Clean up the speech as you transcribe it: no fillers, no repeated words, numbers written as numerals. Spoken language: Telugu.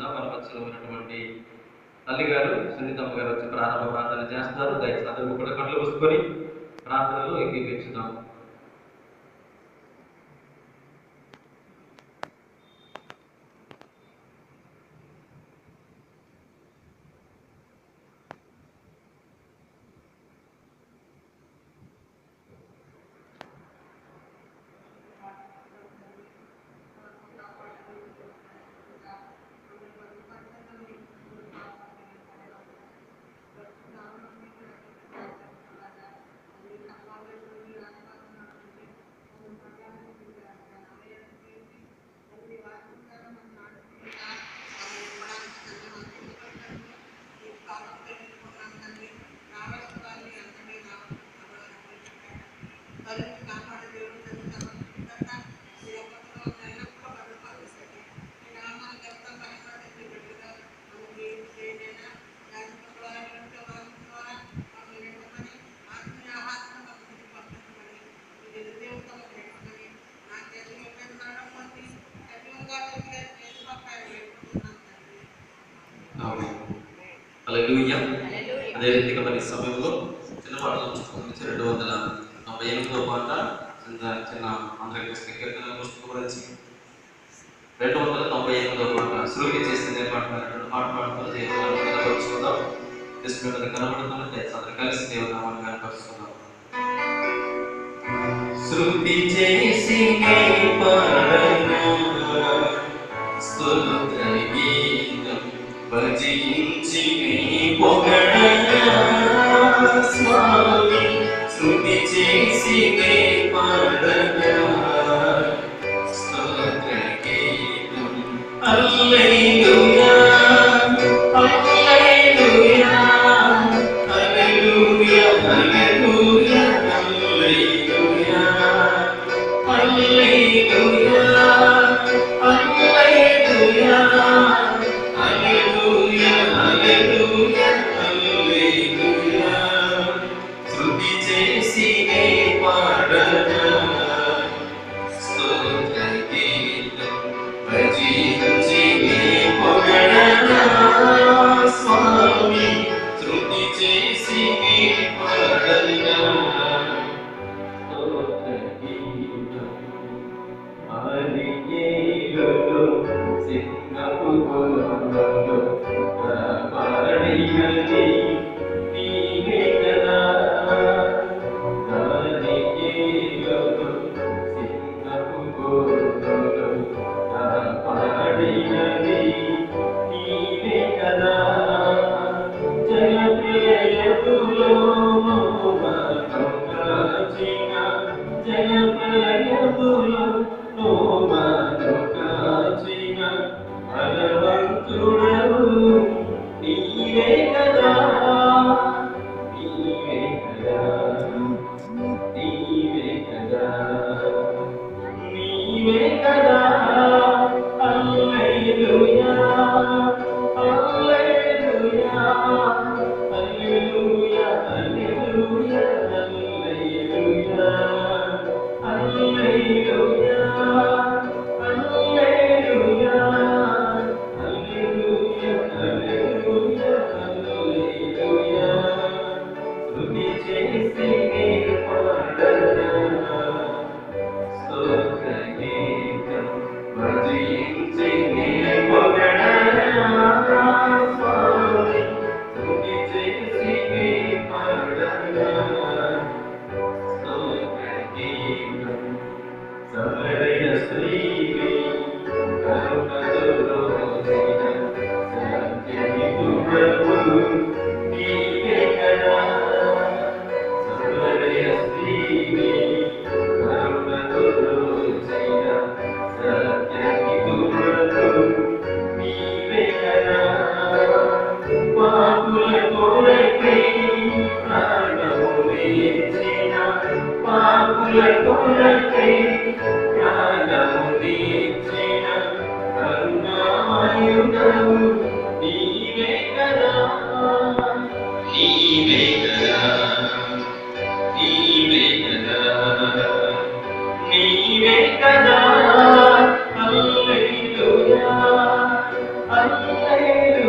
కోరుకుందాం. మన మధ్యలో ఉన్నటువంటి తల్లి గారు సునీతమ్మ గారు వచ్చి ప్రారంభ ప్రార్థన చేస్తారు. దయచేసి అందరూ కూడా కళ్ళు మూసుకొని ప్రార్థనలో ఏకీభవించుదాం. హల్లెలూయా. అదే రీతిగా మరి సమయంలో చిన్న పాటలు నుంచి 298వ పాట చిన్న ఆంధ్రప్రదేశ్ కీర్తన పుస్తకం గురించి 298వ పాట సులువుగా చేసిందే పాట పాట పాడుతూ దేవుని కనపరుచుకుందాం. కృష్ణుడి మీద కనబడుతున్నట్టే అందరూ కలిసి దేవుని నామాన్ని కనపరుచుకుందాం. శృతి చేసి పాడనా స్తుతి గీతం భజించి పొగడనా స్వామి శృతి చేసి పాడనా స్తుతి గీతం హల్లెలూయా హల్లెలూయా హల్లెలూయా హల్లెలూయా హల్లెలూయా హల్లెలూయా హల్లెలూయా హల్లెలూయా హల్లెలూయా హల్లెలూయా స్తుతి చేసి పాడనా స్తుతి గీతం భజించి పొగడనా స్వామి స్తుతి చేసి పాడనా స్తుతి గీతం హల్లెలూయా సింగపు గోలో పాడినది నీవే కదా హల్లెలూయా సింగపు గోలో పాడినది నీవే కదా జయ ప్రియతులో కాచిన జయ ప్రియతులో కాచిన భగవంతుడవు నీవే కదా నీవే కదా నీవే కదా నీవే కదా హల్లెలూయా హల్లెలూయా హల్లెలూయా హల్లెలూయా హల్లెలూయా హల్లెలూయా హల్లెలూయా హల్లెలూయా